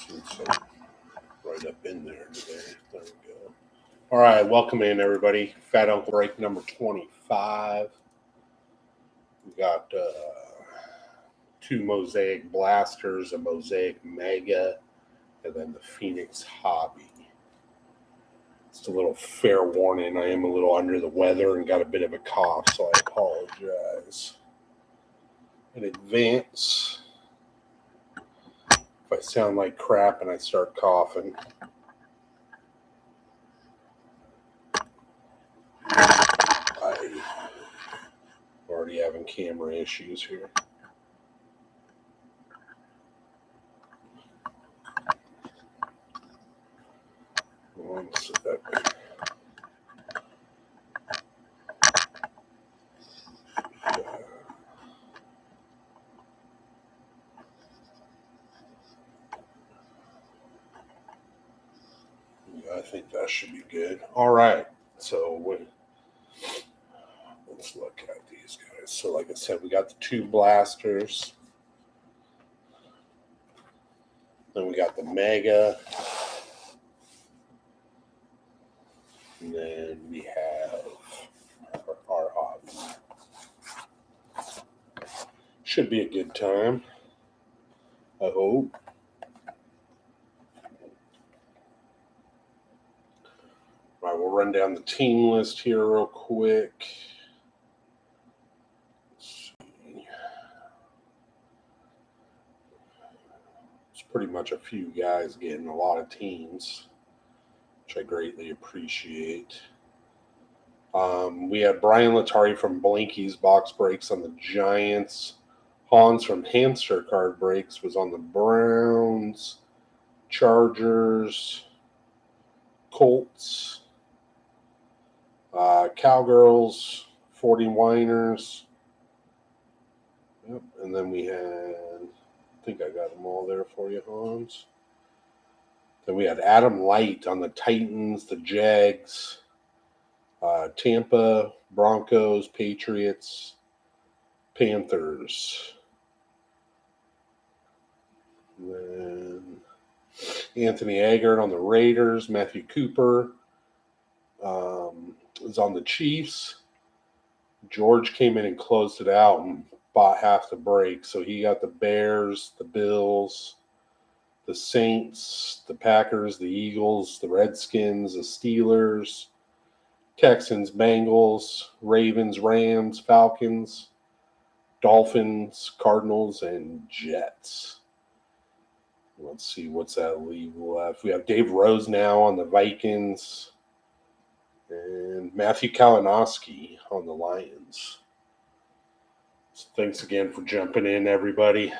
So right up in there today. There we go. All right, welcome in everybody. Fat Uncle Break number 25. We got two Mosaic Blasters, a Mosaic Mega, and then the Phoenix Hobby. Just a little fair warning, I am a little under the weather and got a bit of a cough, so I apologize in advance if I sound like crap and I start coughing. I'm already having camera issues here. One sec. I think that should be good. All right, so let's look at these guys. So like I said, we got the two blasters. Then we got the Mega. And then we have our Hobby. Should be a good time, I hope. All right, we'll run down the team list here real quick. Let's see. It's pretty much a few guys getting a lot of teams, which I greatly appreciate. We had Brian Latari from Blanky's Box Breaks on the Giants. Hans from Hamster Card Breaks was on the Browns, Chargers, Colts, Cowgirls, 49ers. Yep. And then we had, I think I got them all there for you, Hans. Then we had Adam Light on the Titans, the Jags, Tampa, Broncos, Patriots, Panthers. And then Anthony Eggert on the Raiders, Matthew Cooper is on the Chiefs. George came in and closed it out and bought half the break. So he got the Bears, the Bills, the Saints, the Packers, the Eagles, the Redskins, the Steelers, Texans, Bengals, Ravens, Rams, Falcons, Dolphins, Cardinals, and Jets. Let's see, what's that leave left? We have Dave Rose now on the Vikings and Matthew Kalinowski on the Lions. So thanks again for jumping in, everybody.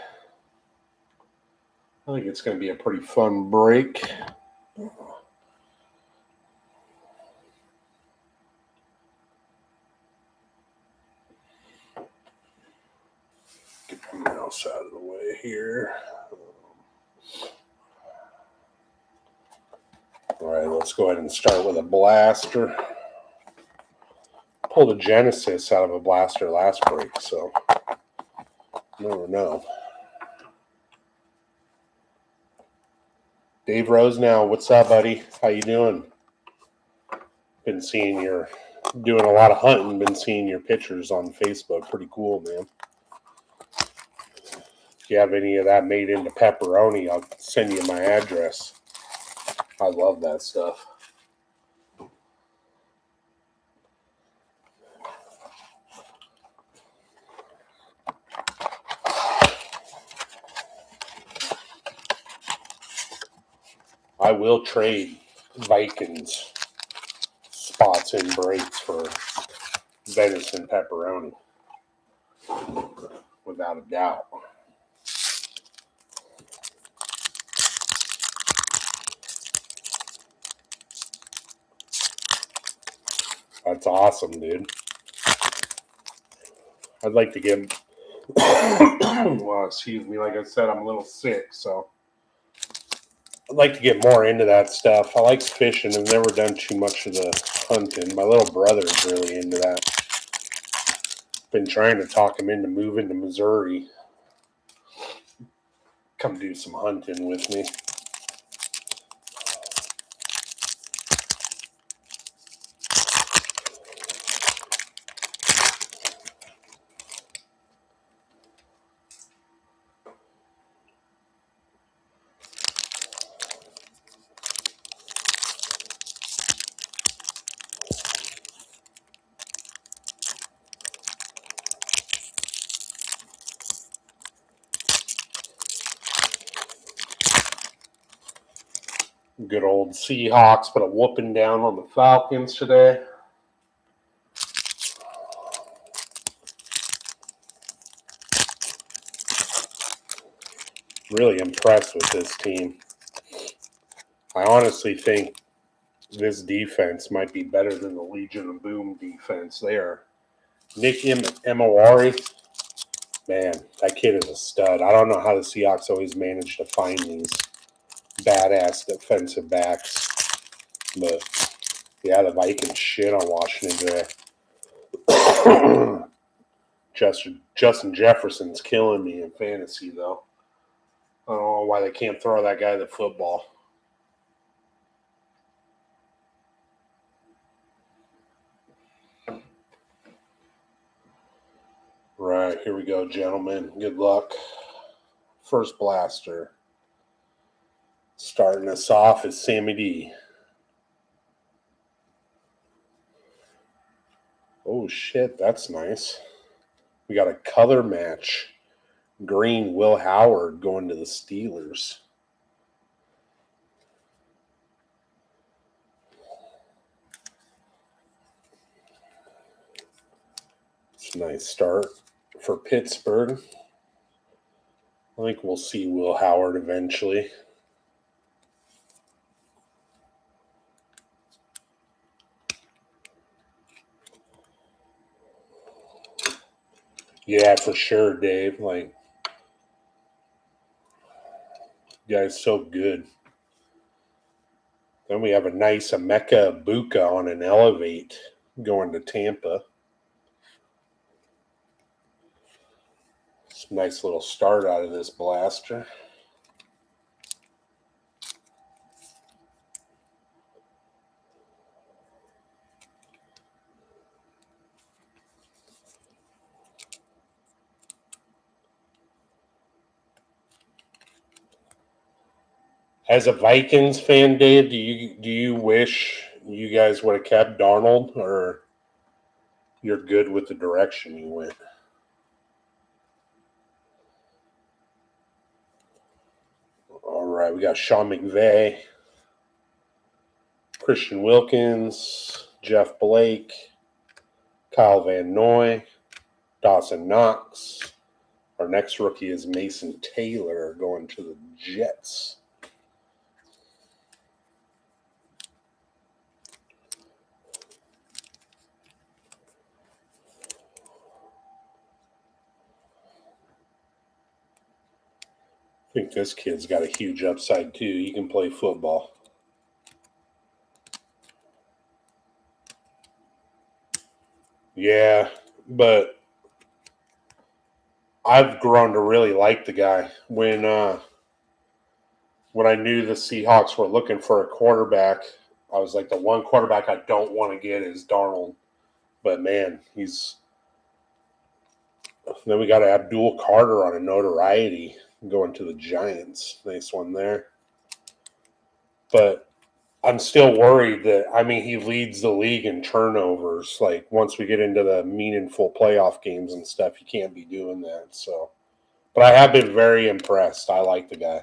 I think it's going to be a pretty fun break. Get my mouse out of the way here. All right, let's go ahead and start with a blaster. Pulled a Genesis out of a blaster last break, so never know. Dave Rose now, what's up, buddy? How you doing? Been seeing you're doing a lot of hunting, been seeing your pictures on Facebook. Pretty cool, man. If you have any of that made into pepperoni, I'll send you my address. I love that stuff. I will trade Vikings spots and breaks for venison pepperoni, without a doubt. That's awesome, dude. I'd like to get, well, excuse me, like I said, I'm a little sick, so I'd like to get more into that stuff. I like fishing. I've never done too much of the hunting. My little brother's really into that. Been trying to talk him into moving to Missouri. Come do some hunting with me. Good old Seahawks put a whooping down on the Falcons today. Really impressed with this team. I honestly think this defense might be better than the Legion of Boom defense. They are. Nick Emawari, man, that kid is a stud. I don't know how the Seahawks always manage to find these badass defensive backs. But, yeah, the Vikings shit on Washington today. Justin Jefferson's killing me in fantasy, though. I don't know why they can't throw that guy the football. Right, here we go, gentlemen. Good luck. First blaster. Starting us off is Sammy D. Oh, shit, that's nice. We got a color match. Green Will Howard going to the Steelers. It's a nice start for Pittsburgh. I think we'll see Will Howard eventually. Yeah, for sure, Dave. Like, you guys so good. Then we have a nice Emeka Buka on an elevate going to Tampa. Some nice little start out of this blaster. As a Vikings fan, Dave, do you wish you guys would have kept Darnold, or you're good with the direction you went? All right, we got Sean McVay, Christian Wilkins, Jeff Blake, Kyle Van Noy, Dawson Knox. Our next rookie is Mason Taylor going to the Jets. I think this kid's got a huge upside too. He can play football. Yeah, but I've grown to really like the guy. When I knew the Seahawks were looking for a quarterback, I was like, the one quarterback I don't want to get is Darnold. But man, he's. Then we got Abdul Carter on a notoriety going to the Giants. Nice one there. But I'm still worried that, he leads the league in turnovers. Like, once we get into the meaningful playoff games and stuff, you can't be doing that. So, but I have been very impressed. I like the guy.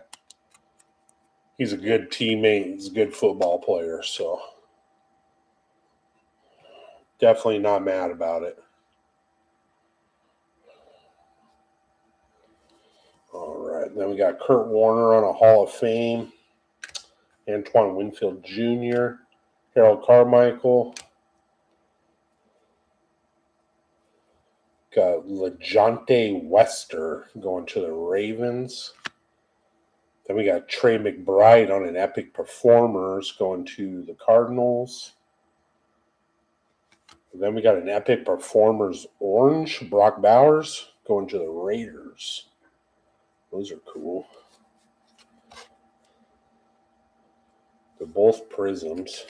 He's a good teammate. He's a good football player. So, definitely not mad about it. All right. Then we got Kurt Warner on a Hall of Fame. Antoine Winfield Jr., Harold Carmichael. Got LeJohntay Wester going to the Ravens. Then we got Trey McBride on an Epic Performers going to the Cardinals. And then we got an Epic Performers Orange, Brock Bowers, going to the Raiders. Those are cool. They're both prisms.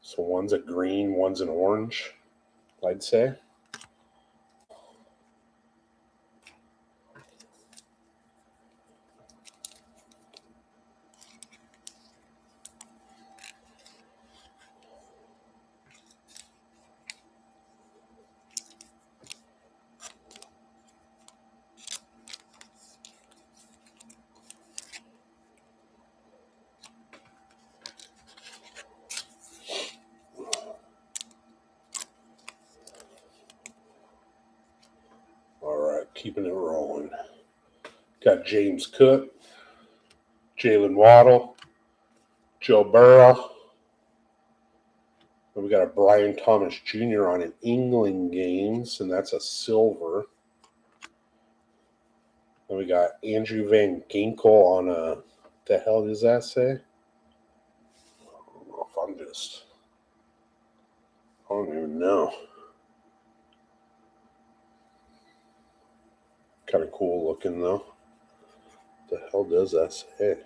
So one's a green, one's an orange, I'd say. keeping it rolling. Got James Cook, Jalen Waddle, Joe Burrow. And we got a Brian Thomas Jr. on an England games, and that's a silver. And we got Andrew Van Ginkel on a, the hell does that say? I don't know if I'm just, I don't even know. Kind of cool looking though. What the hell does that say?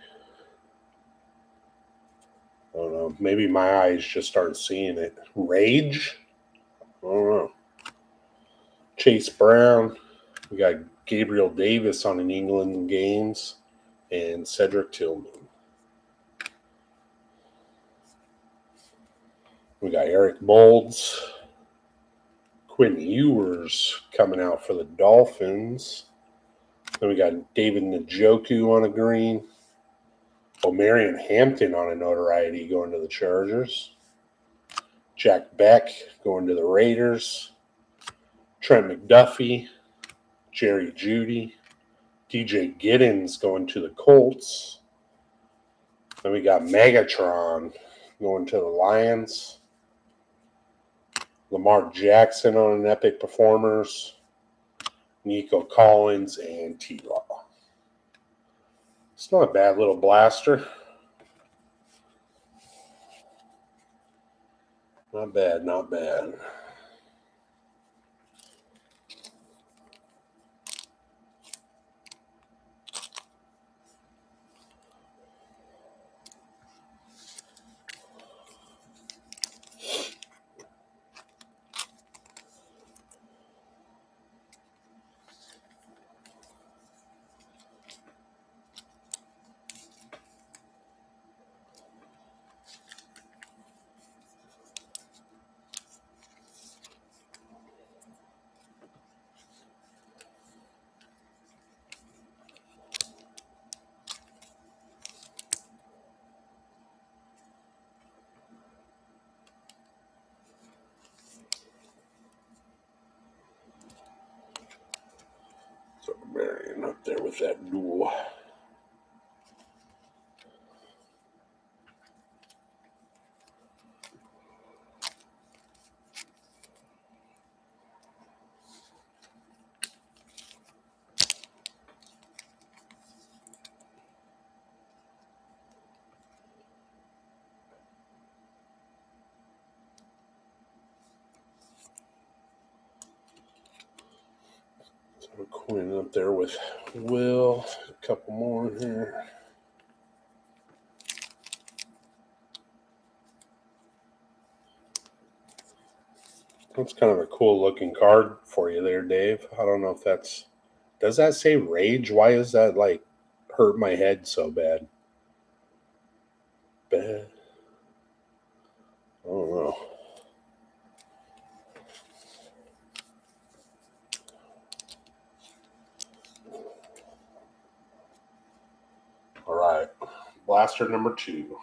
I don't know. Maybe my eyes just aren't seeing it. Rage? I don't know. Chase Brown. We got Gabriel Davis on an England games and Cedric Tillman. We got Eric Moulds. Quinn Ewers coming out for the Dolphins. Then we got David Njoku on a green. O'Marion Hampton on a notoriety going to the Chargers. Jack Beck going to the Raiders. Trent McDuffie. Jerry Jeudy. DJ Giddens going to the Colts. Then we got Megatron going to the Lions. Lamar Jackson on an Epic Performers. Nico Collins and T-Law. It's not a bad little blaster. Not bad, not bad. So Marion up there with that duel. So Quinn up there with Will. A couple more in here. That's kind of a cool looking card for you there, Dave. I don't know if that's... Does that say Rage? Why is that like hurt my head so bad? Bad. I don't know. All right. Blaster number 2.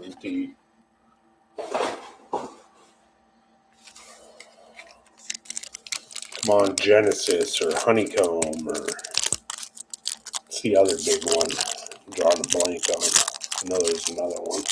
Empty. Come on, Genesis or Honeycomb or what's the other big one? I'm drawing a blank on. I know there's another one.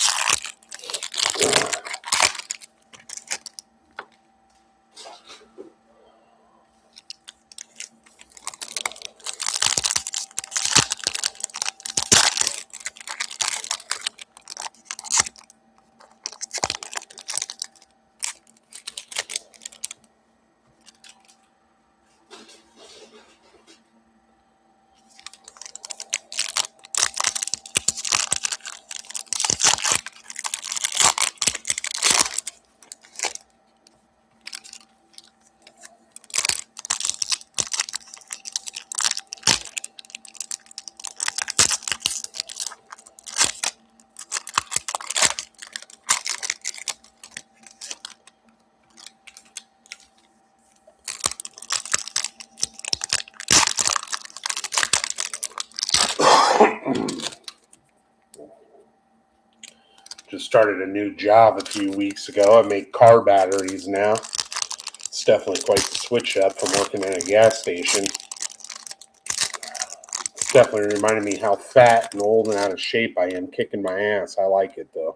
just started a new job a few weeks ago. I make car batteries now. It's definitely quite the switch up from working at a gas station. It's definitely reminded me how fat and old and out of shape I am, kicking my ass. I like it though.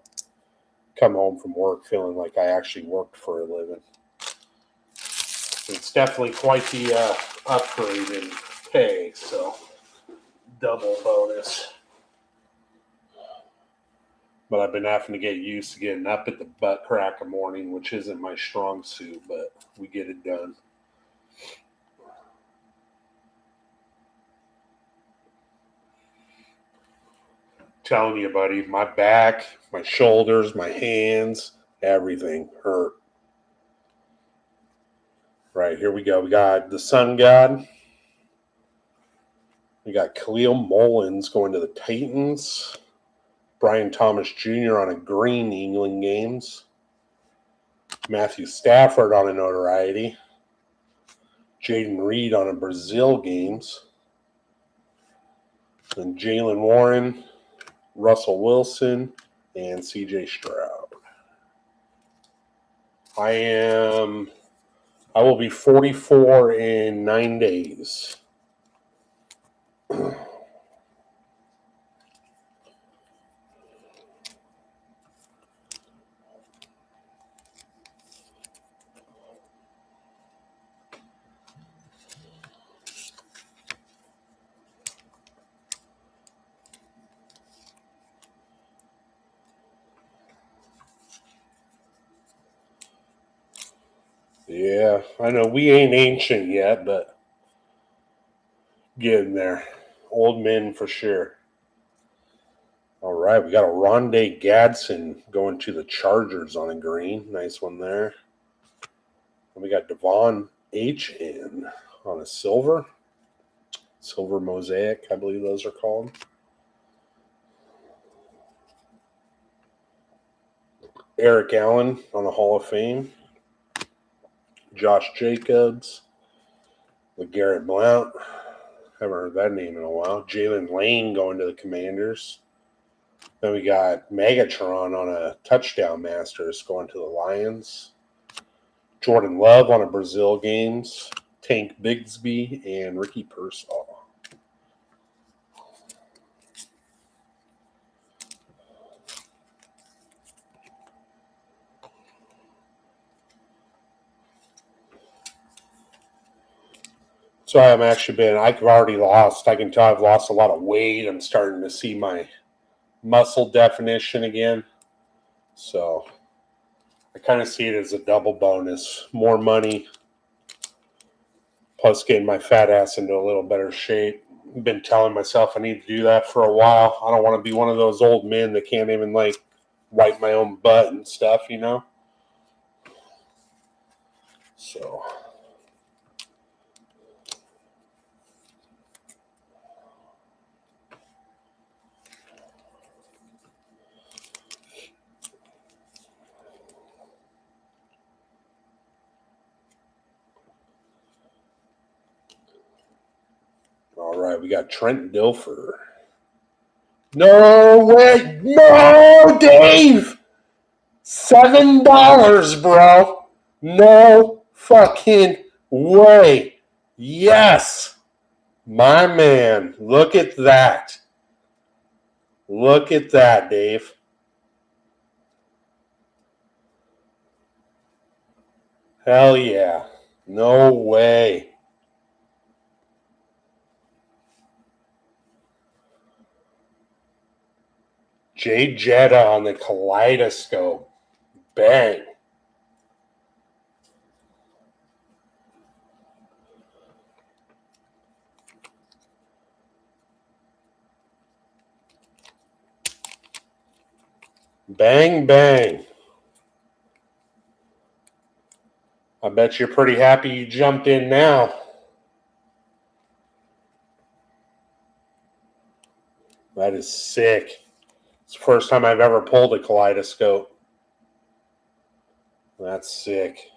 Come home from work feeling like I actually worked for a living. It's definitely quite the upgrade in pay, so double bonus. But I've been having to get used to getting up at the butt crack of morning, which isn't my strong suit, but we get it done. Telling you, buddy, my back, my shoulders, my hands, everything hurt. Right, here we go. We got the Sun God. We got Khalil Mullins going to the Titans. Brian Thomas Jr. on a green, England games. Matthew Stafford on a notoriety. Jaden Reed on a Brazil games. And Jalen Warren, Russell Wilson, and CJ Stroud. I will be 44 in 9 days. Yeah, I know we ain't ancient yet, but getting there. Old men for sure. All right, we got a Rondé Gadsden going to the Chargers on a green. Nice one there. And we got Devon H.N. on a silver. Silver mosaic, I believe those are called. Eric Allen on the Hall of Fame. Josh Jacobs. LeGarrette Blount. Haven't heard that name in a while. Jalen Lane going to the Commanders. Then we got Megatron on a touchdown Masters going to the Lions. Jordan Love on a Brazil games. Tank Bigsby and Ricky Pearsall. So I've already lost. I can tell I've lost a lot of weight. I'm starting to see my muscle definition again. So I kind of see it as a double bonus. More money, plus getting my fat ass into a little better shape. I've been telling myself I need to do that for a while. I don't want to be one of those old men that can't even, wipe my own butt and stuff, you know? So... All right, we got Trent Dilfer. No way! No, Dave! $7, bro. No fucking way. Yes. My man. Look at that. Look at that, Dave. Hell yeah. No way. Jay Jetta on the Kaleidoscope. Bang. Bang, bang. I bet you're pretty happy you jumped in now. That is sick. It's the first time I've ever pulled a Kaleidoscope. That's sick.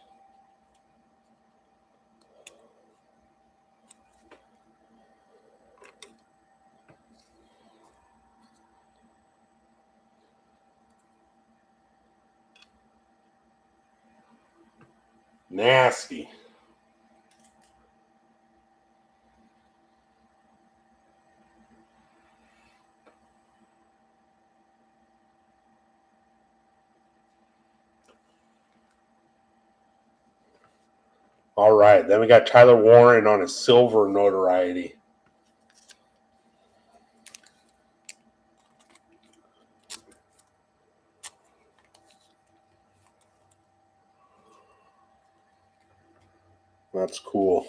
Nasty. All right, then we got Tyler Warren on a silver notoriety. That's cool.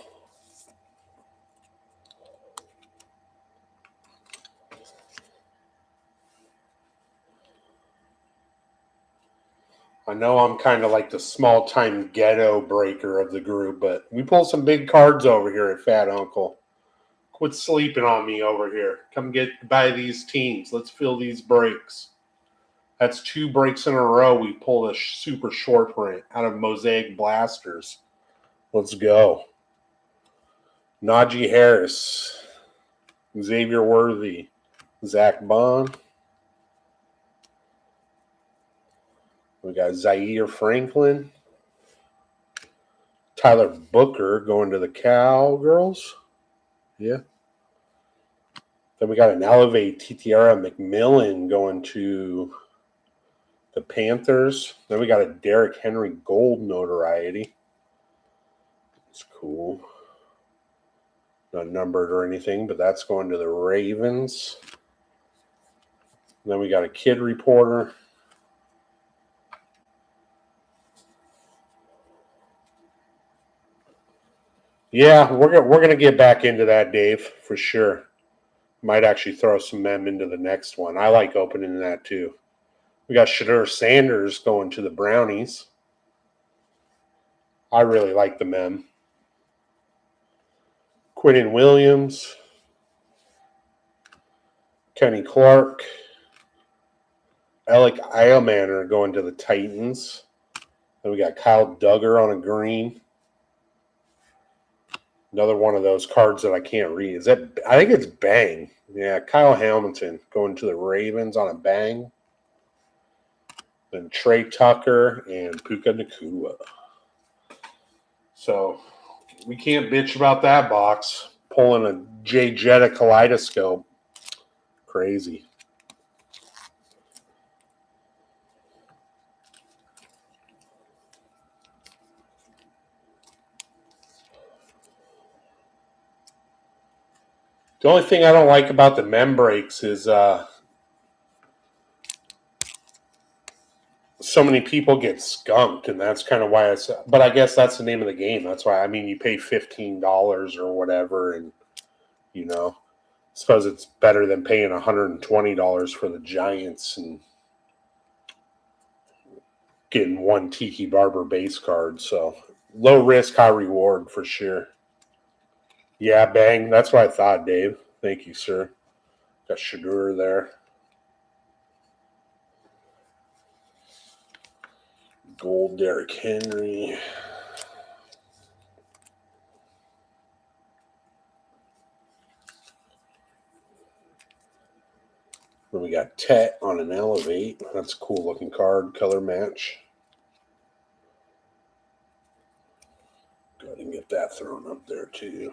I know I'm kind of like the small-time ghetto breaker of the group, but we pull some big cards over here at Fat Uncle. Quit sleeping on me over here. Come buy these teams. Let's fill these breaks. That's 2 breaks in a row. We pulled a super short print out of Mosaic Blasters. Let's go. Najee Harris, Xavier Worthy, Zach Bond. We got Zaire Franklin, Tyler Booker going to the Cowgirls. Yeah. Then we got an Elevate Titiara McMillan going to the Panthers. Then we got a Derrick Henry gold notoriety. It's cool. Not numbered or anything, but that's going to the Ravens. And then we got a Kid Reporter. Yeah, we're gonna get back into that, Dave, for sure. Might actually throw some mem into the next one. I like opening that too. We got Shedeur Sanders going to the Brownies. I really like the mem. Quinnen Williams, Kenny Clark, Alec Eilmanor going to the Titans. Then we got Kyle Duggar on a green. Another one of those cards that I can't read. I think it's Bang. Yeah, Kyle Hamilton going to the Ravens on a Bang. Then Trey Tucker and Puka Nacua. So we can't bitch about that box. Pulling a Jay Jetta Kaleidoscope. Crazy. The only thing I don't like about the mem breaks is so many people get skunked, and that's kind of why but I guess that's the name of the game. That's why, I mean, you pay $15 or whatever, and, you know, I suppose it's better than paying $120 for the Giants and getting one Tiki Barber base card. So low risk, high reward for sure. Yeah, Bang. That's what I thought, Dave. Thank you, sir. Got Shedeur there. Gold Derrick Henry. Then we got Tet on an Elevate. That's a cool looking card. Color match. Go ahead and get that thrown up there too.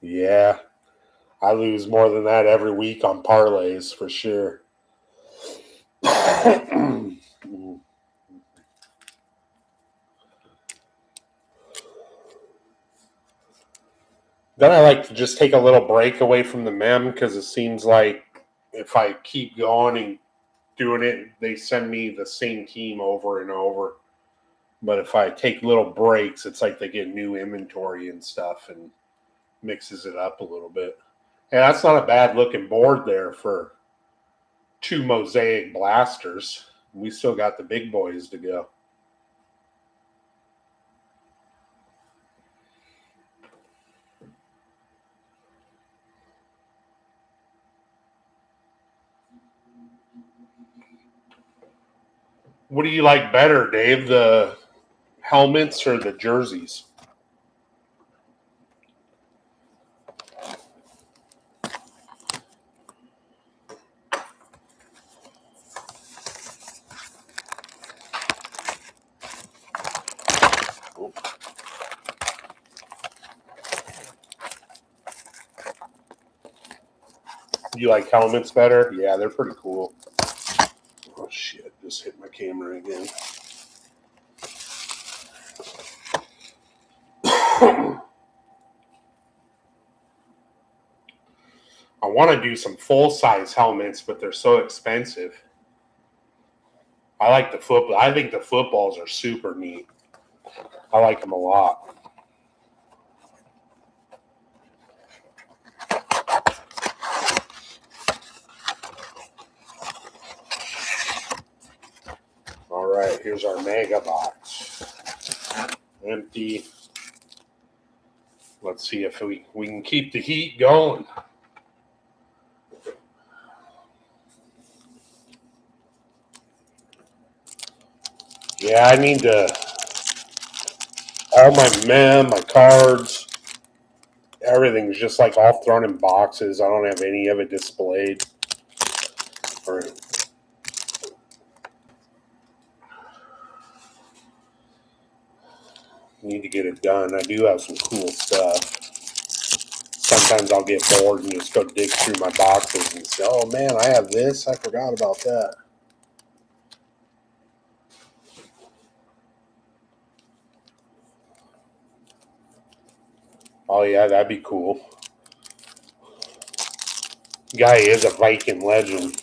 Yeah. I lose more than that every week on parlays for sure. Then I like to just take a little break away from the mem because it seems like if I keep going and doing it, they send me the same team over and over. But if I take little breaks, it's like they get new inventory and stuff and mixes it up a little bit. And that's not a bad looking board there for 2 Mosaic Blasters. We still got the big boys to go. What do you like better, Dave? The helmets or the jerseys? You like helmets better? Yeah, they're pretty cool. Oh shit, just hit my camera again. I want to do some full-size helmets, but they're so expensive. I like the football. I think the footballs are super neat. I like them a lot. All right, here's our mega box. Empty. Let's see if we can keep the heat going. Yeah, I need to. All my cards, everything's just like all thrown in boxes. I don't have any of it displayed. Or need to get it done. I do have some cool stuff. Sometimes I'll get bored and just go dig through my boxes and say, oh man, I have this. I forgot about that. Oh yeah, that'd be cool. Guy is a Viking legend.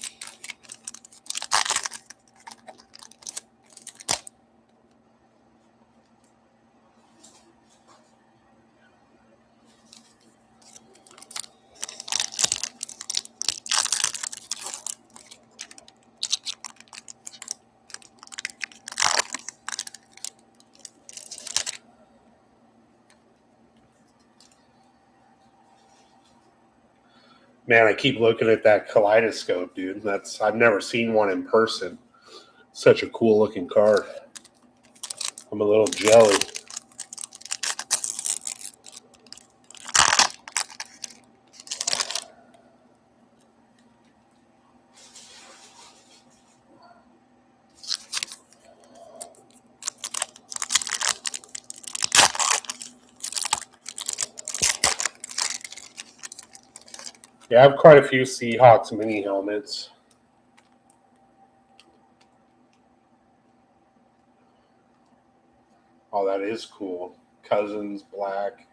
Man, I keep looking at that kaleidoscope, dude. I've never seen one in person. Such a cool looking card. I'm a little jelly. Yeah, I have quite a few Seahawks mini helmets. Oh, that is cool. Cousins, black.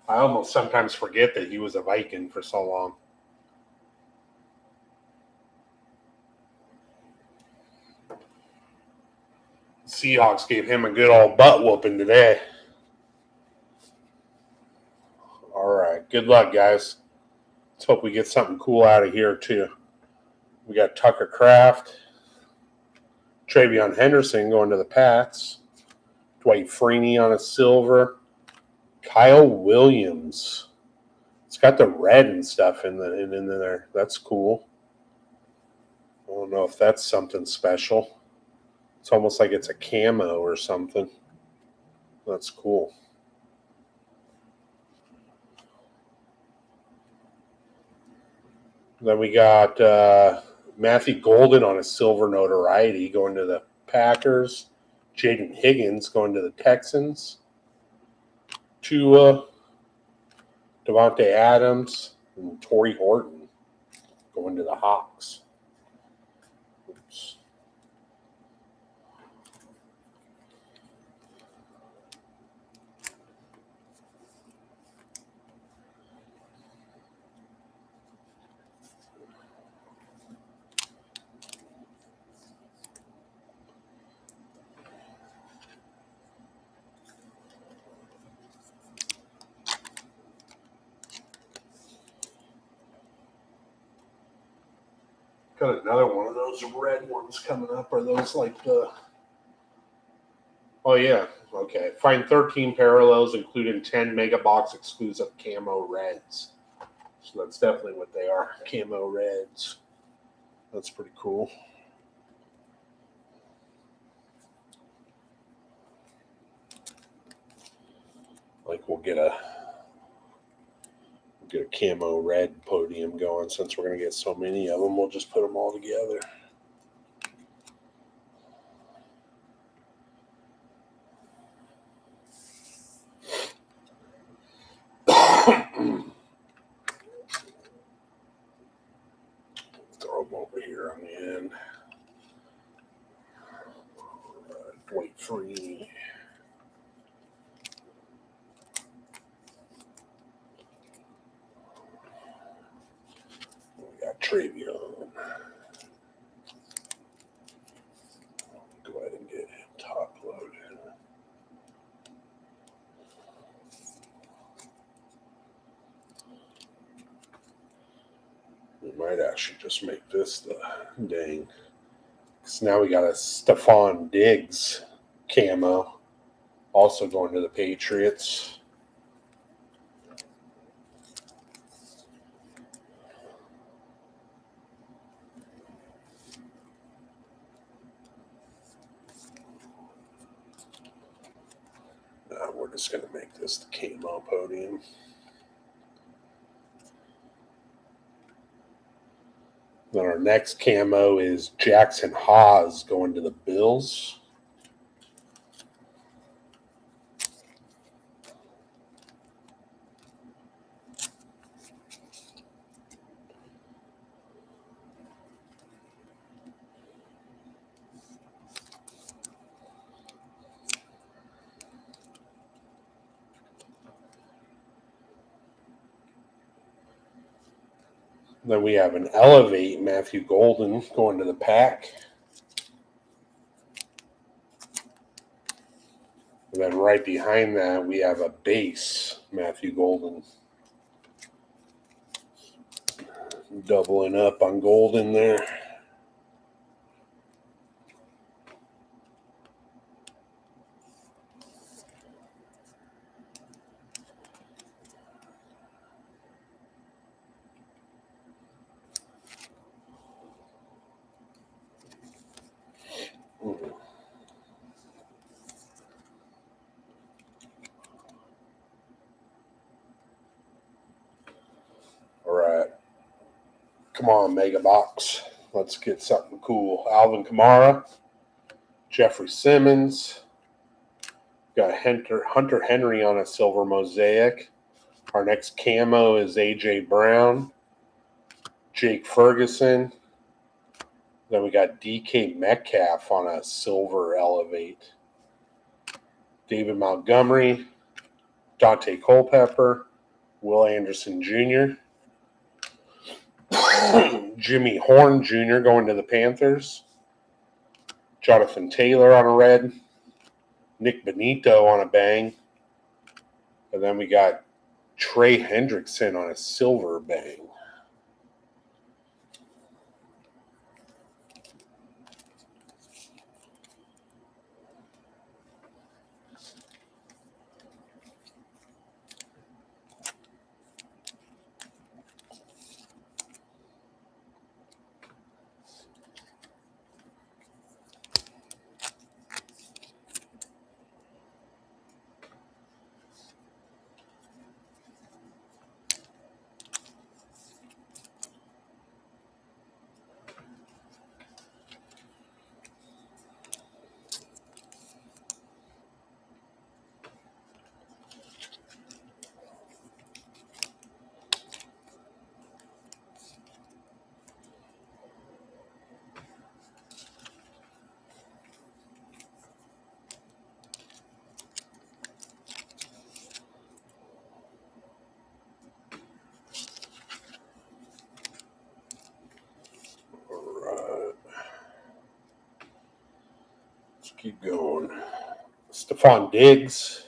I almost sometimes forget that he was a Viking for so long. Seahawks gave him a good old butt whooping today. All right. Good luck, guys. Let's hope we get something cool out of here, too. We got Tucker Kraft, Travion Henderson going to the Pats, Dwight Freeney on a silver, Kyle Williams. It's got the red and stuff in there. That's cool. I don't know if that's something special. It's almost like it's a camo or something. That's cool. Then we got Matthew Golden on a silver notoriety going to the Packers. Jaden Higgins going to the Texans. Tua, Devontae Adams, and Torrey Horton going to the Hawks. Oops. Got another one of those red ones coming up. Are those like the... Oh, yeah. Okay. Find 13 parallels, including 10 mega box exclusive camo reds. So that's definitely what they are. Camo reds. That's pretty cool. Like we'll get a camo red podium going since we're going to get so many of them. We'll just put them all together. them over here on the end. White free. We got Travion. Go ahead and get him top loaded. We might actually just make this the dang. Because now we got a Stephon Diggs camo. Also going to the Patriots. Now we're just going to make this the camo podium. Then our next camo is Jackson Haas going to the Bills. Then we have an Elevate Matthew Golden going to the Pack. And then right behind that, we have a base Matthew Golden. Doubling up on Golden there. All right. Come on, Mega Box. Let's get something cool. Alvin Kamara, Jeffrey Simmons. Got Hunter Henry on a silver mosaic. Our next camo is A.J. Brown, Jake Ferguson. Then we got D.K. Metcalf on a silver Elevate. David Montgomery, Dante Culpepper, Will Anderson Jr., Jimmy Horn Jr. going to the Panthers, Jonathan Taylor on a red, Nick Benito on a bang, and then we got Trey Hendrickson on a silver bang. Keep going. Stephon Diggs,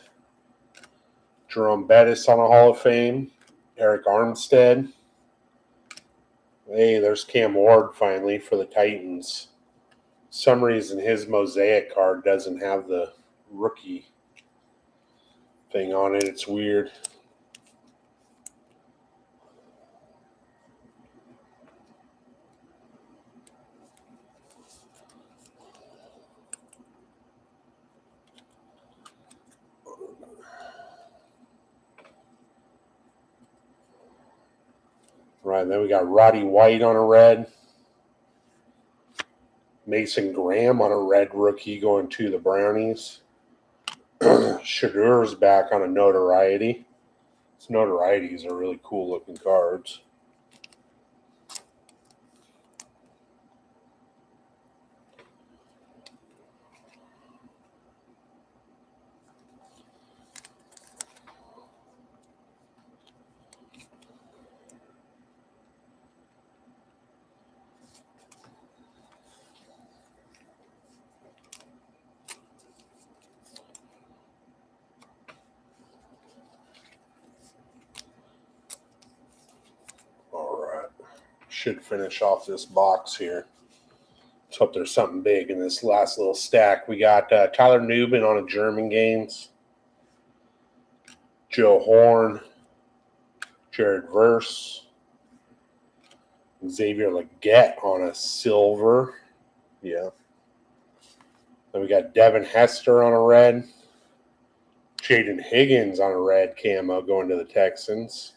Jerome Bettis on a Hall of Fame, Eric Armstead. Hey, there's Cam Ward finally for the Titans. For some reason his mosaic card doesn't have the rookie thing on it. It's weird. Right, then we got Roddy White on a red. Mason Graham on a red rookie going to the Brownies. Shadur's back on a notoriety. These notorieties are really cool looking cards. should finish off this box here. Let's hope there's something big in this last little stack. We got Tyler Newman on a German games, Joe Horn, Jared Verse, Xavier Legette on a silver. Yeah. Then we got Devin Hester on a red. Jaden Higgins on a red camo going to the Texans.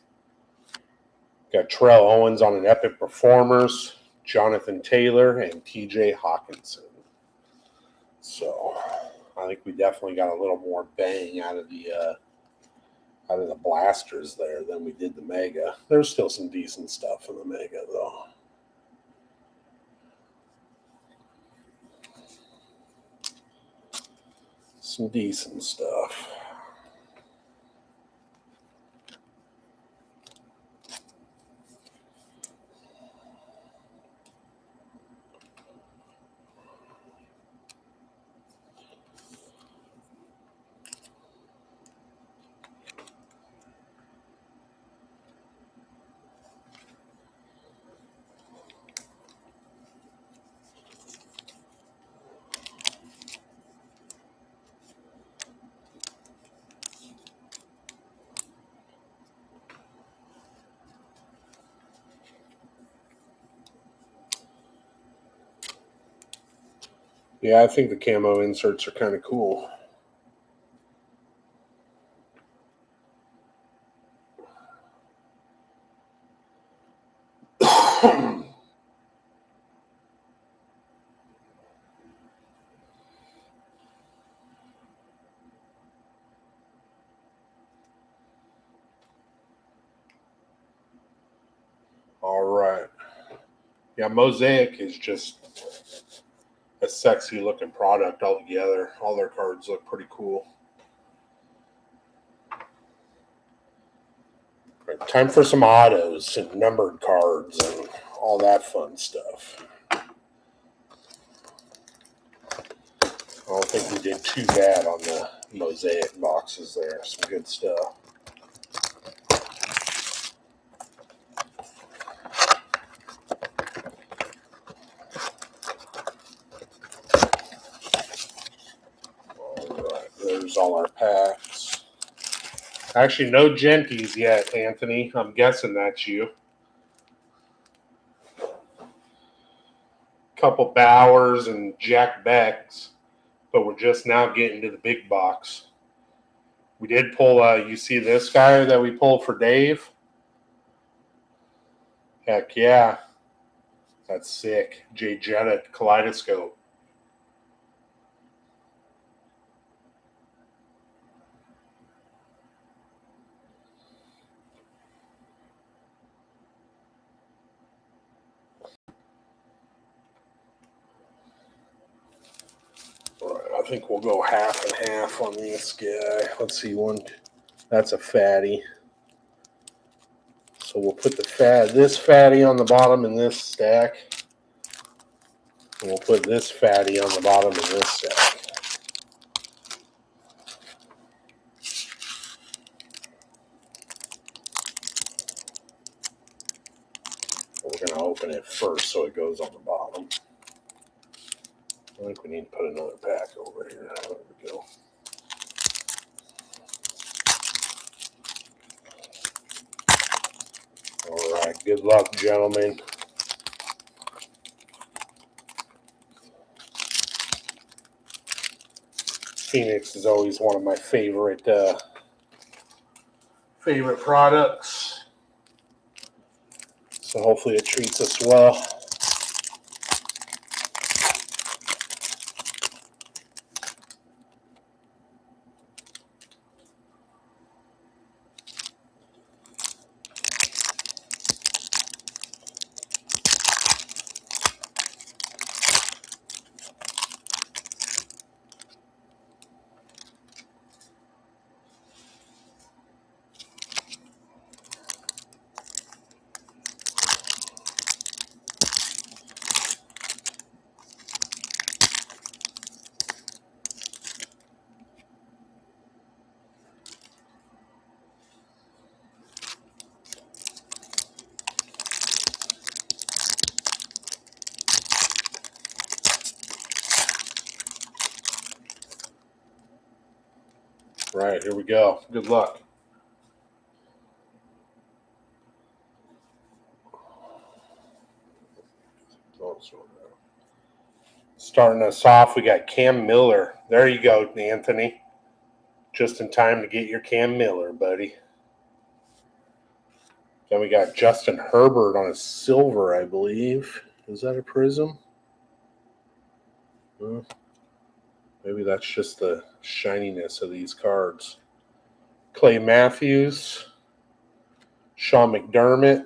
Got Terrell Owens on an Epic Performers, Jonathan Taylor, and TJ Hawkinson. So I think we definitely got a little more bang out of the blasters there than we did the Mega. There's still some decent stuff in the Mega, though. Some decent stuff. Yeah, I think the camo inserts are kind of cool. All right. Yeah, Mosaic is just a sexy looking product altogether. All their cards look pretty cool. Right, time for some autos and numbered cards and all that fun stuff. I don't think we did too bad on the Mosaic boxes there. Some good stuff. There's all our packs. Actually, no Genties yet, Anthony. I'm guessing that's you. Couple Bowers and Jack Becks, but we're just now getting to the big box. We did pull, you see this guy that we pulled for Dave? Heck yeah. That's sick. Jay Jetta Kaleidoscope. I think we'll go half and half on this guy. Let's see, one. That's a fatty. So we'll put this fatty on the bottom in this stack. And we'll put this fatty on the bottom of this stack. We're going to open it first so it goes on the bottom. I think we need to put another pack over here. There we go. All right, good luck, gentlemen. Phoenix is always one of my favorite products. So hopefully it treats us well. Right, here we go. Good luck. Starting us off, we got Cam Miller. There you go, Anthony. Just in time to get your Cam Miller, buddy. Then we got Justin Herbert on a silver, I believe. Is that a prism? Well, maybe that's just the shininess of these cards. Clay Matthews, Sean McDermott,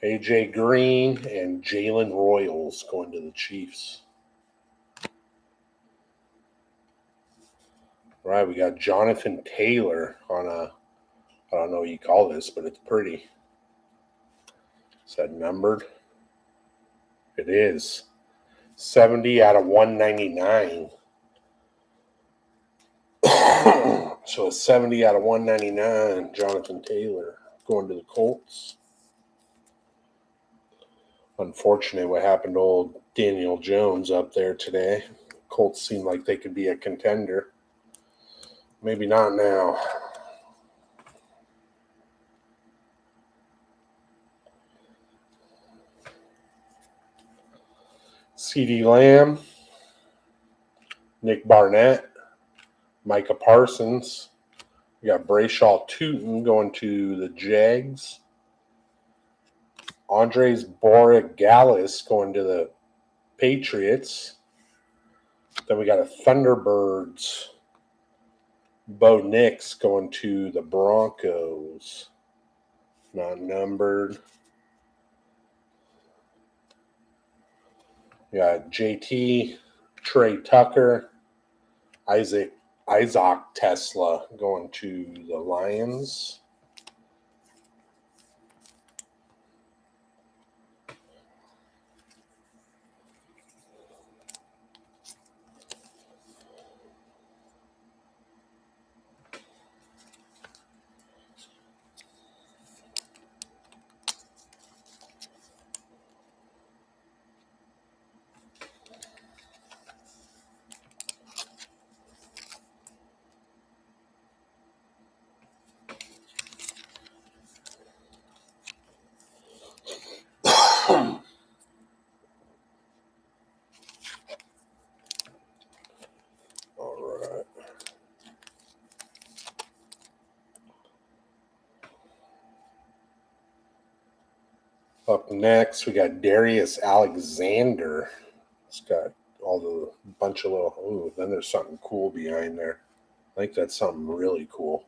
AJ Green, and Jalen Royals going to the Chiefs. Right, we got Jonathan Taylor on a, I don't know what you call this, but it's pretty. Is that numbered? It is. 70 out of 199. So a 70 out of 199, Jonathan Taylor going to the Colts. Unfortunate what happened to old Daniel Jones up there today. Colts seem like they could be a contender. Maybe not now. CeeDee Lamb, Nick Barnett, Micah Parsons. We got Brayshaw Tootin going to the Jags. Andres Borregales going to the Patriots. Then we got a Thunderbirds. Bo Nix going to the Broncos. Not numbered. We got JT, Trey Tucker, Isaac Tesla going to the Lions. All right. Up next, we got Darius Alexander. It's got all the bunch of little. Ooh, then there's something cool behind there. I think that's something really cool.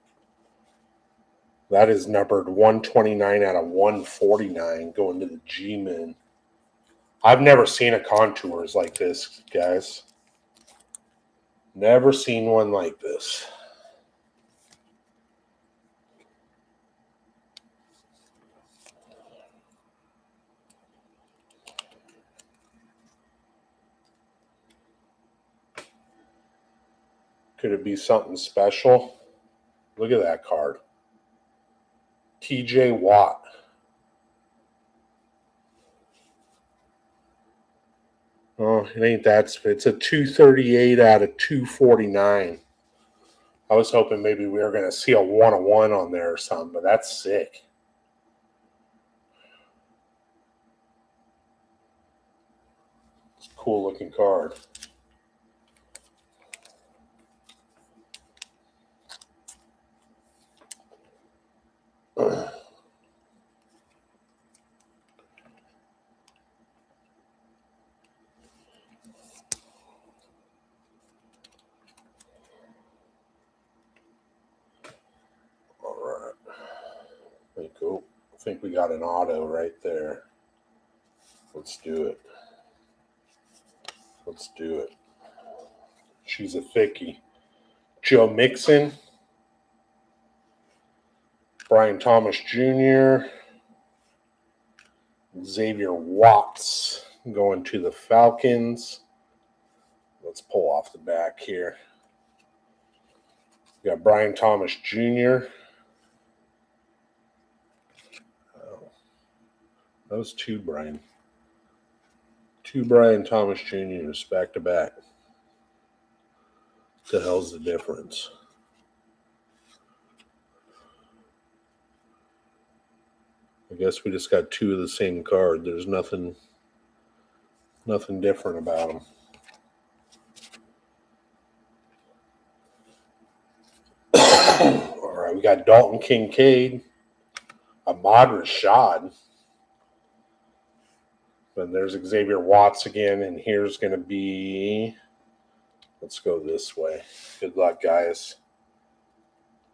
That is numbered 129 out of 149 going to the G-Men. I've never seen a contours like this, guys. Never seen one like this. Could it be something special? Look at that card. TJ Watt. Oh, it ain't that. It's a 238 out of 249. I was hoping maybe we were going to see a 101 on there or something, but that's sick. It's a cool looking card. Cool. I think we got an auto right there. Let's do it. Let's do it. She's a thickie. Joe Mixon. Brian Thomas Jr. Xavier Watts going to the Falcons. Let's pull off the back here. We got Brian Thomas Jr. That was two Brian Thomas Jr.'s back to back. The hell's the difference? I guess we just got two of the same card. There's nothing different about them. All right, we got Dalton Kincaid, Ahmad Rashad. Then there's Xavier Watts again, and here's going to be, let's go this way. Good luck, guys.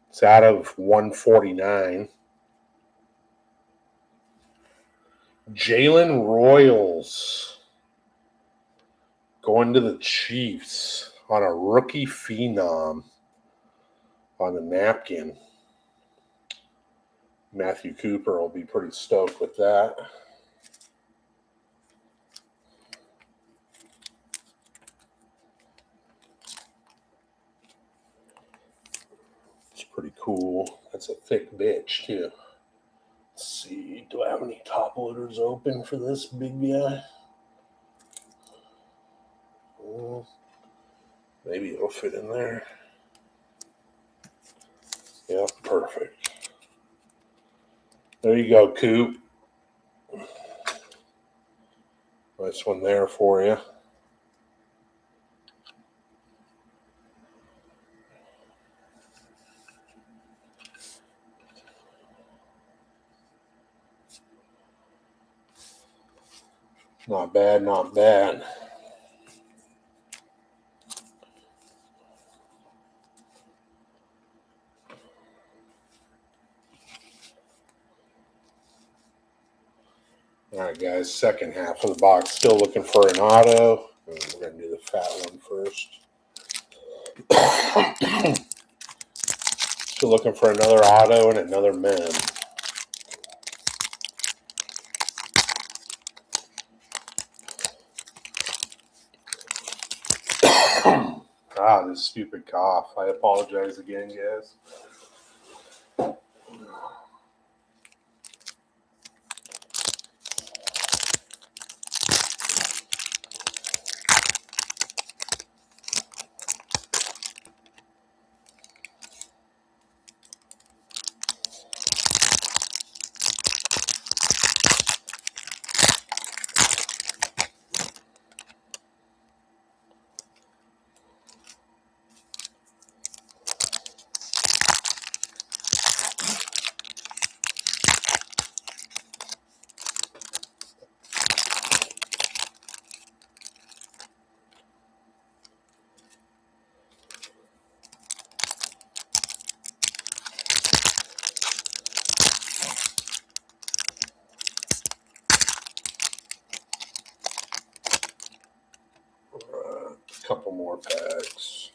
It's out of 149. Jalen Royals going to the Chiefs on a rookie phenom on the napkin. Matthew Cooper will be pretty stoked with that. It's pretty cool. That's a thick bitch, too. Let's see. Do I have any top loaders open for this big guy? Maybe it'll fit in there. Yeah, perfect. There you go, Coop. Nice one there for you. Not bad, not bad. All right, guys, second half of the box. Still looking for an auto. We're going to do the fat one first. Still looking for another auto and another mem. This stupid cough. I apologize again, guys. Couple more packs.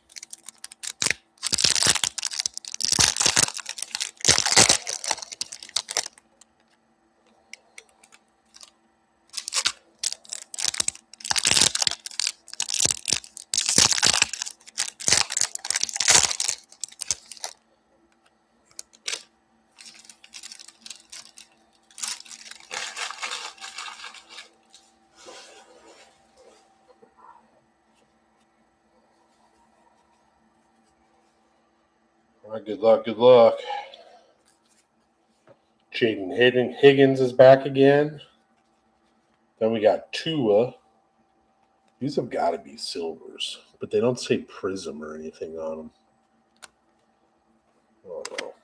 All right, good luck, good luck. Jaden Higgins is back again. Then we got Tua. These have got to be silvers, but they don't say prism or anything on them. I don't know.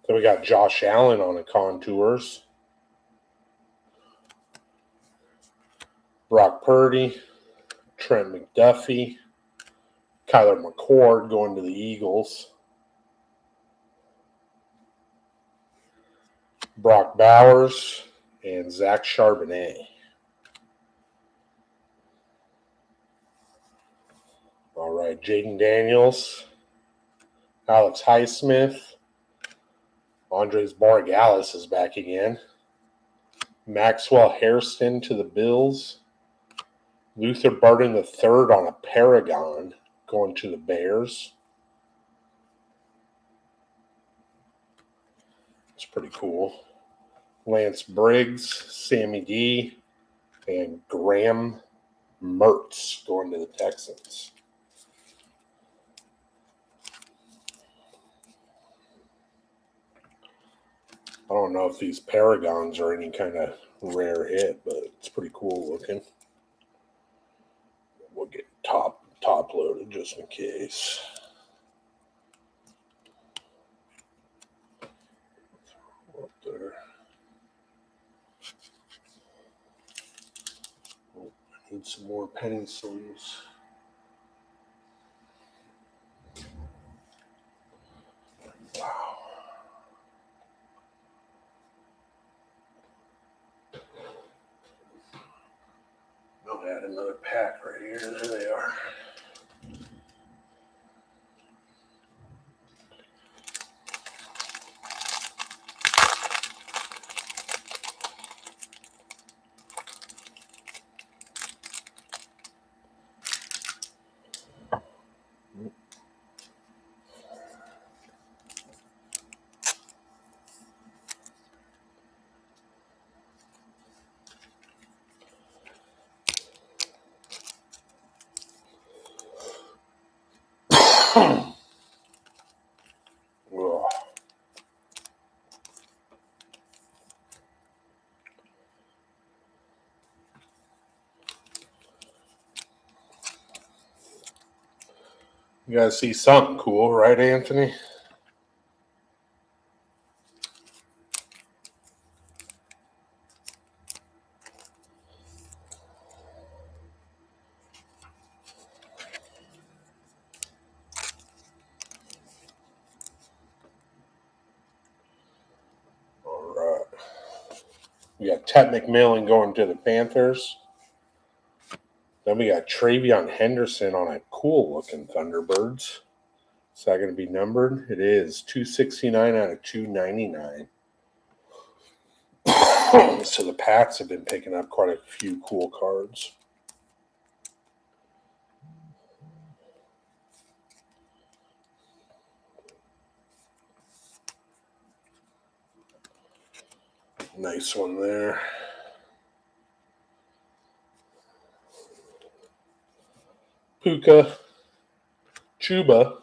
Then we got Josh Allen on the contours. Brock Purdy, Trent McDuffie, Kyler McCord going to the Eagles. Brock Bowers and Zach Charbonnet. All right, Jaden Daniels, Alex Highsmith, Andres Borregales is back again. Maxwell Hairston to the Bills. Luther Burden III on a Paragon going to the Bears. It's pretty cool. Lance Briggs, Sammy D, and Graham Mertz going to the Texans. I don't know if these Paragons are any kind of rare hit, but it's pretty cool looking. We'll get top loaded just in case. Up there. Oh, I need some more penny sleeves. Wow. I'll add another pack right here. There they are. You guys see something cool, right, Anthony? All right. We got Ted McMillan going to the Panthers. Then we got Travion Henderson on a cool-looking Thunderbirds. Is that going to be numbered? It is 269 out of 299. So the Pats have been picking up quite a few cool cards. Nice one there. Puka, Chuba,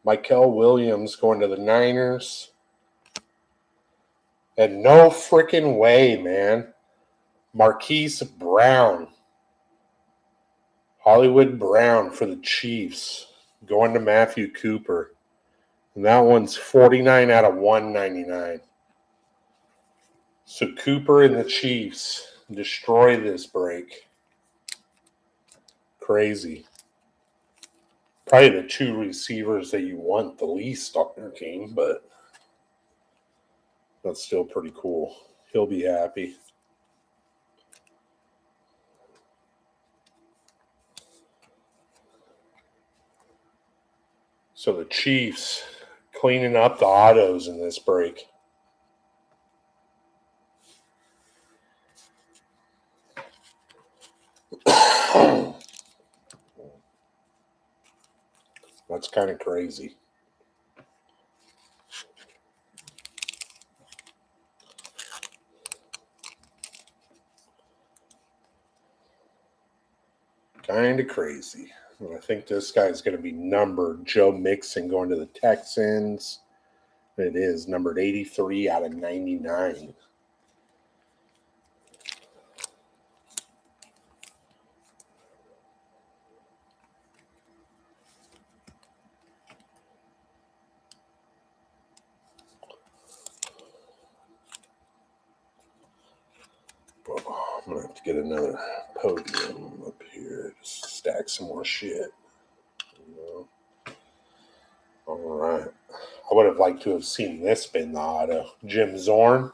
Michael Williams going to the Niners. And no freaking way, man. Marquise Brown. Hollywood Brown for the Chiefs. Going to Matthew Cooper. And that one's 49 out of 199. So Cooper and the Chiefs destroy this break. Crazy. Probably the two receivers that you want the least on your team, but that's still pretty cool. He'll be happy. So the Chiefs cleaning up the autos in this break. That's kind of crazy. Kind of crazy. And I think this guy's going to be numbered. Joe Mixon going to the Texans. It is numbered 83 out of 99. I'm going to have to get another podium up here. Just stack some more shit. All right. I would have liked to have seen this been the auto. Jim Zorn.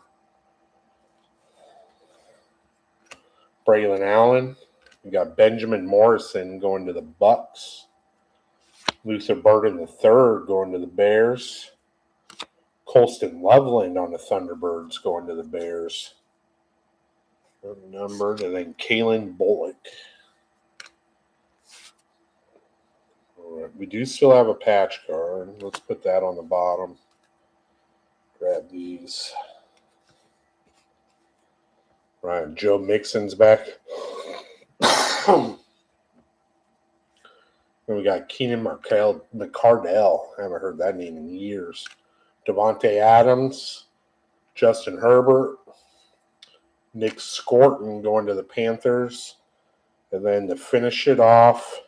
Braylon Allen. We got Benjamin Morrison going to the Bucks. Luther Burden III going to the Bears. Colston Loveland on the Thunderbirds going to the Bears. Numbered. And then Kalen Bullock. All right. We do still have a patch card. Let's put that on the bottom. Grab these. Right. Joe Mixon's back. Then we got Keenan McCardell. I haven't heard that name in years. Devontae Adams. Justin Herbert, Nick Scorton going to the Panthers. And then to finish it off,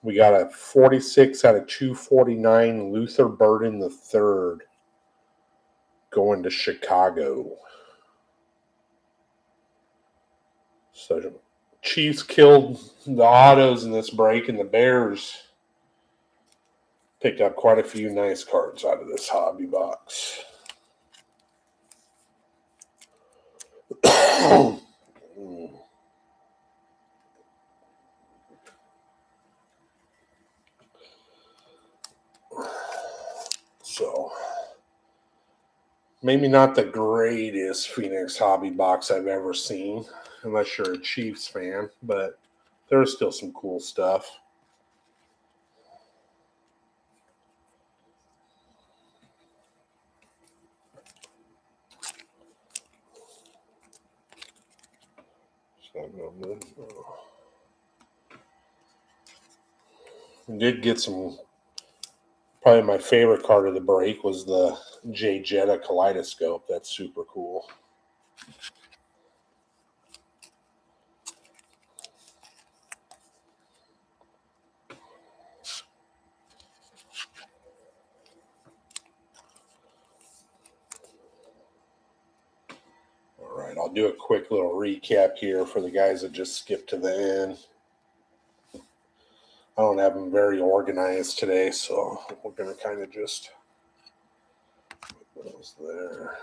we got a 46 out of 249, Luther Burden III going to Chicago. So Chiefs killed the autos in this break, and the Bears picked up quite a few nice cards out of this hobby box. So, maybe not the greatest Phoenix hobby box I've ever seen, unless you're a Chiefs fan, but there's still some cool stuff. Did get some. Probably my favorite card of the break was the Jay Jetta Kaleidoscope. That's super cool. All right, I'll do a quick little recap here for the guys that just skipped to the end. I don't have them very organized today, so we're going to kind of just put those there.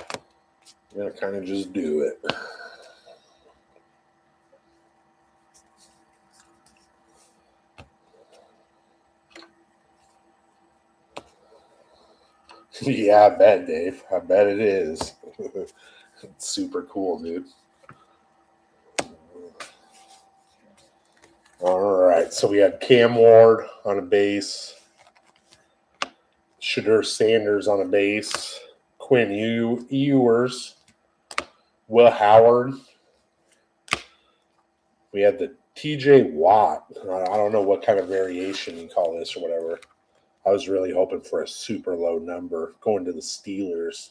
I'm going to kind of just do it. Yeah, I bet, Dave. I bet it is. It's super cool, dude. All right, so we had Cam Ward on a base, Shedeur Sanders on a base, Quinn Ewers, Will Howard. We had the TJ Watt. I don't know what kind of variation you call this or whatever. I was really hoping for a super low number going to the Steelers,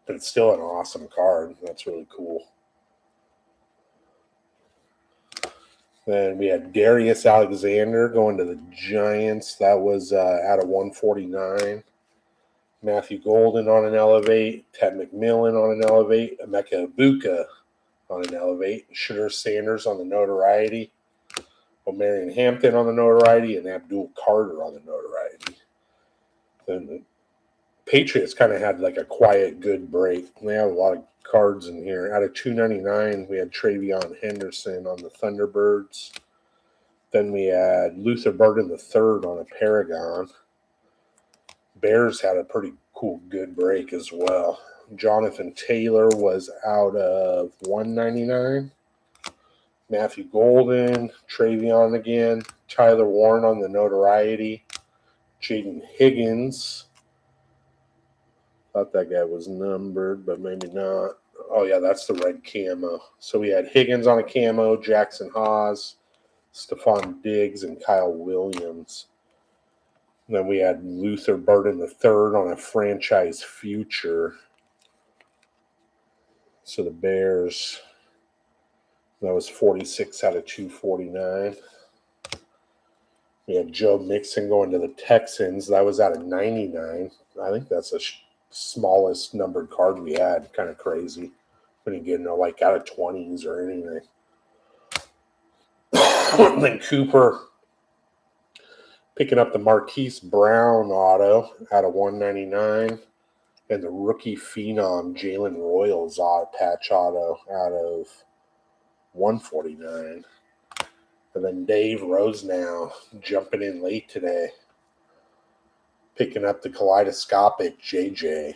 but it's still an awesome card. That's really cool. Then we had Darius Alexander going to the Giants. That was out of 149. Matthew Golden on an elevate. Ted McMillan on an elevate. Emeka Ibuka on an elevate. Shedeur Sanders on the notoriety. O'Marion Hampton on the notoriety. And Abdul Carter on the notoriety. Then the Patriots kind of had like a quiet, good break. They have a lot of cards in here. Out of 299, we had Travion Henderson on the Thunderbirds. Then we had Luther Burden III on a Paragon. Bears had a pretty cool, good break as well. Jonathan Taylor was out of 199. Matthew Golden, Travion again. Tyler Warren on the notoriety. Jaden Higgins. Thought that guy was numbered, but maybe not. Oh, yeah, that's the red camo. So we had Higgins on a camo, Jackson Haas, Stephon Diggs, and Kyle Williams. And then we had Luther Burden III on a franchise future. So the Bears, that was 46 out of 249. We had Joe Mixon going to the Texans. That was out of 99. I think that's the smallest numbered card we had. Kind of crazy. We didn't get like out of 20s or anything. Then Cooper picking up the Marquise Brown auto out of 199. And the rookie phenom Jalen Royals patch auto out of 149. And then Dave Rosenau jumping in late today, picking up the kaleidoscopic JJ.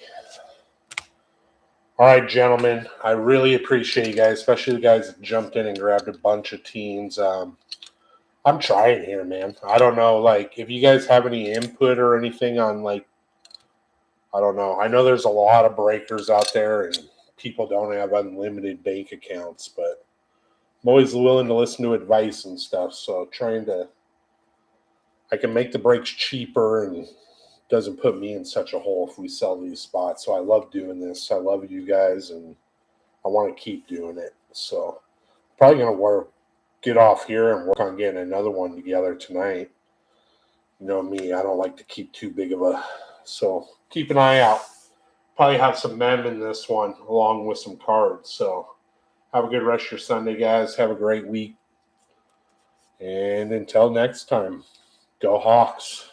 All right, gentlemen, I really appreciate you guys, especially the guys that jumped in and grabbed a bunch of teams. I'm trying here, man. I don't know, like, if you guys have any input or anything on, like, I don't know. I know there's a lot of breakers out there and people don't have unlimited bank accounts, but I'm always willing to listen to advice and stuff. So I can make the breaks cheaper and doesn't put me in such a hole if we sell these spots. So I love doing this. I love you guys, and I want to keep doing it. So probably going to get off here and work on getting another one together tonight. You know me, I don't like to keep too big of a, so keep an eye out. Probably have some mem in this one along with some cards. So have a good rest of your Sunday, guys. Have a great week. And until next time, go Hawks.